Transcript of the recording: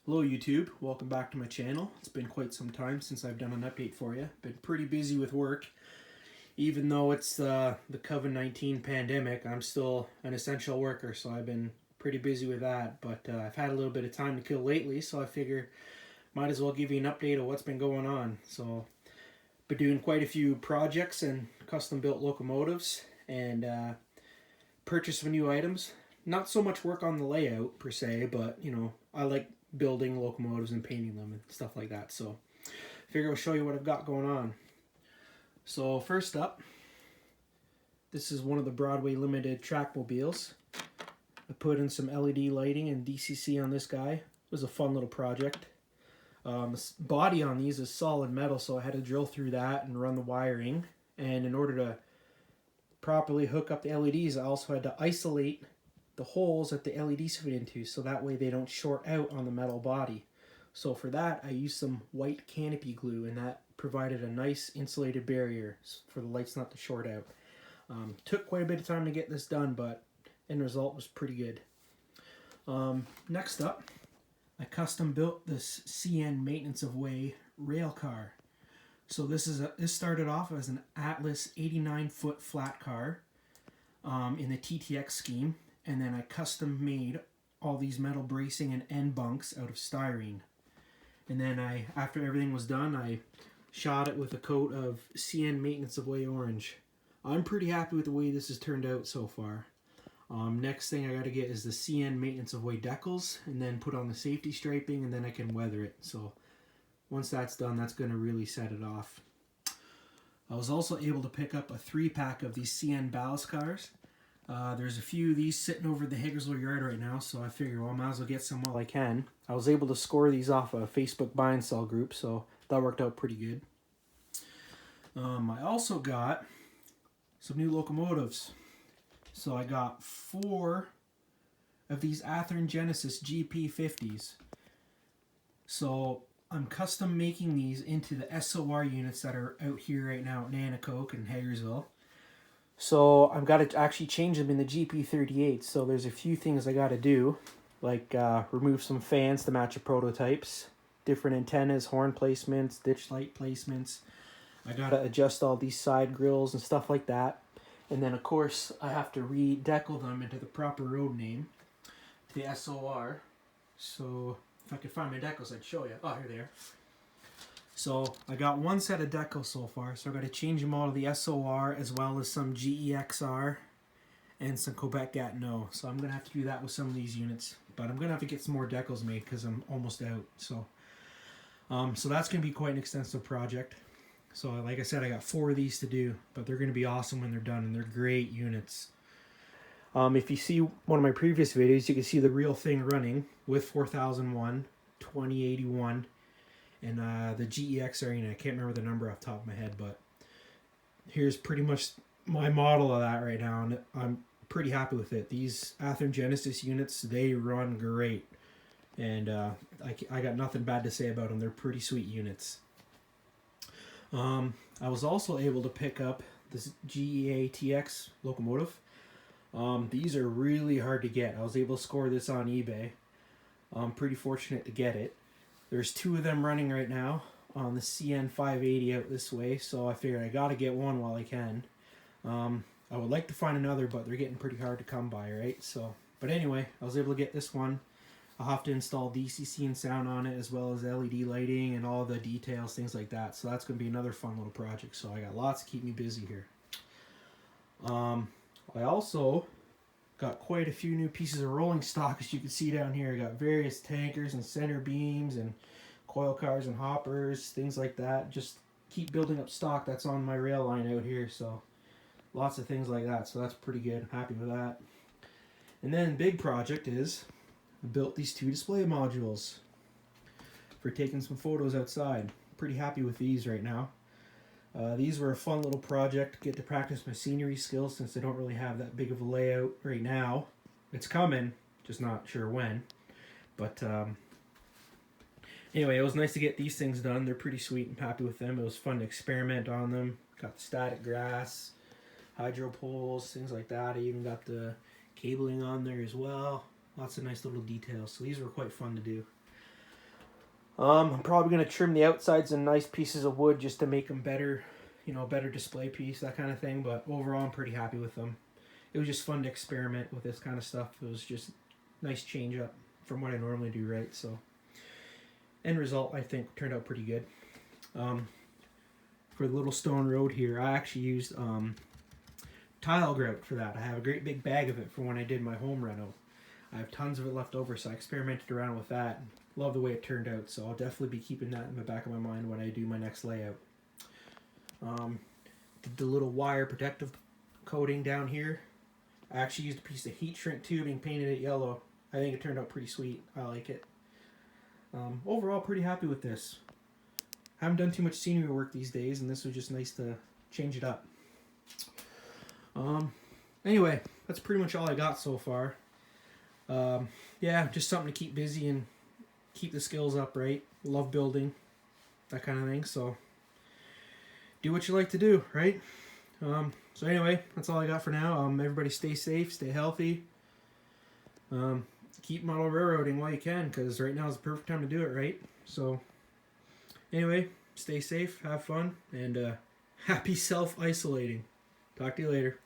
Hello YouTube, welcome back to my channel. It's been quite some time since I've done an update for you. Been pretty busy with work. Even though it's the COVID-19 pandemic, I'm still an essential worker, so I've been pretty busy with that. But I've had a little bit of time to kill lately, so I figure might as well give you an update of what's been going on. So been doing quite a few projects and custom built locomotives and purchase some new items. Not so much work on the layout per se, but you know, I like building locomotives and painting them and stuff like that. So I figure I'll show you what I've got going on. So first up, this is one of the Broadway Limited trackmobiles. I put in some LED lighting and DCC on this guy. It was a fun little project. The body on these is solid metal, so I had to drill through that and run the wiring. And in order to properly hook up the LEDs, I also had to isolate the holes that the LEDs fit into, so that way they don't short out on the metal body. So for that, I used some white canopy glue, and that provided a nice insulated barrier for the lights not to short out. Took quite a bit of time to get this done, but end result was pretty good. Next up, I custom built this CN Maintenance of Way rail car. So this started off as an Atlas 89-foot flat car in the TTX scheme. And then I custom made all these metal bracing and end bunks out of styrene. And then after everything was done, I shot it with a coat of CN Maintenance of Way orange. I'm pretty happy with the way this has turned out so far. Next thing I got to get is the CN Maintenance of Way decals, and then put on the safety striping, and then I can weather it. So once that's done, that's going to really set it off. I was also able to pick up a 3-pack of these CN ballast cars. There's a few of these sitting over the Higgersville yard right now, so I figure, well, I might as well get some while I can. I was able to score these off a Facebook buy and sell group, so that worked out pretty good. I also got some new locomotives. So I got 4 of these Athearn Genesis GP50s. So I'm custom making these into the SOR units that are out here right now at Nanticoke and Hagersville. So I've got to actually change them in the GP38. So there's a few things I got to do, like remove some fans to match the prototypes, different antennas, horn placements, ditch light placements. I got to adjust all these side grills and stuff like that. And then of course I have to redecal them into the proper road name, the SOR. So if I could find my decals, I'd show you. Oh, here they are. So I got 1 set of decals so far, so I got to change them all to the SOR as well as some GEXR and some Quebec Gatineau. So I'm going to have to do that with some of these units, but I'm going to have to get some more decals made because I'm almost out. So that's going to be quite an extensive project. So like I said, I got 4 of these to do, but they're going to be awesome when they're done, and they're great units. If you see one of my previous videos, you can see the real thing running with 4001, 2081, and the GEXR unit. I can't remember the number off the top of my head, but here's pretty much my model of that right now, and I'm pretty happy with it. These Athearn Genesis units, they run great, and I got nothing bad to say about them. They're pretty sweet units. I was also able to pick up this GEA-TX locomotive. These are really hard to get. I was able to score this on eBay. I'm pretty fortunate to get it. There's 2 of them running right now on the CN 580 out this way, so I figured I gotta get one while I can. I would like to find another, but they're getting pretty hard to come by, right? So, but anyway, I was able to get this one. I'll have to install DCC and sound on it, as well as LED lighting and all the details, things like that. So that's going to be another fun little project. So I got lots to keep me busy here. I also got quite a few new pieces of rolling stock, as you can see down here. I got various tankers and center beams and coil cars and hoppers, things like that. Just keep building up stock that's on my rail line out here. So lots of things like that. So that's pretty good. I'm happy with that. And then big project is I built these 2 display modules for taking some photos outside. Pretty happy with these right now. These were a fun little project, get to practice my scenery skills since I don't really have that big of a layout right now. It's coming, just not sure when. But anyway, it was nice to get these things done. They're pretty sweet. I'm happy with them. It was fun to experiment on them. Got the static grass, hydro poles, things like that. I even got the cabling on there as well. Lots of nice little details. So these were quite fun to do. I'm probably going to trim the outsides and nice pieces of wood just to make them better, better display piece, that kind of thing. But overall, I'm pretty happy with them. It was just fun to experiment with this kind of stuff. It was just nice change up from what I normally do, right? So end result, I think, turned out pretty good. For the little stone road here, I actually used tile grout for that. I have a great big bag of it for when I did my home reno. I have tons of it left over, so I experimented around with that. Love the way it turned out, so I'll definitely be keeping that in the back of my mind when I do my next layout. Did the little wire protective coating down here. I actually used a piece of heat shrink tubing, painted it yellow. I think it turned out pretty sweet. I like it. Overall, pretty happy with this. Haven't done too much scenery work these days, and this was just nice to change it up. Anyway, that's pretty much all I got so far. Yeah, just something to keep busy and keep the skills up, right? Love building, that kind of thing. So do what you like to do, right? So anyway, that's all I got for now. Everybody stay safe, stay healthy. Keep model railroading while you can, because right now is the perfect time to do it, right? So anyway, stay safe, have fun, and happy self-isolating. Talk to you later.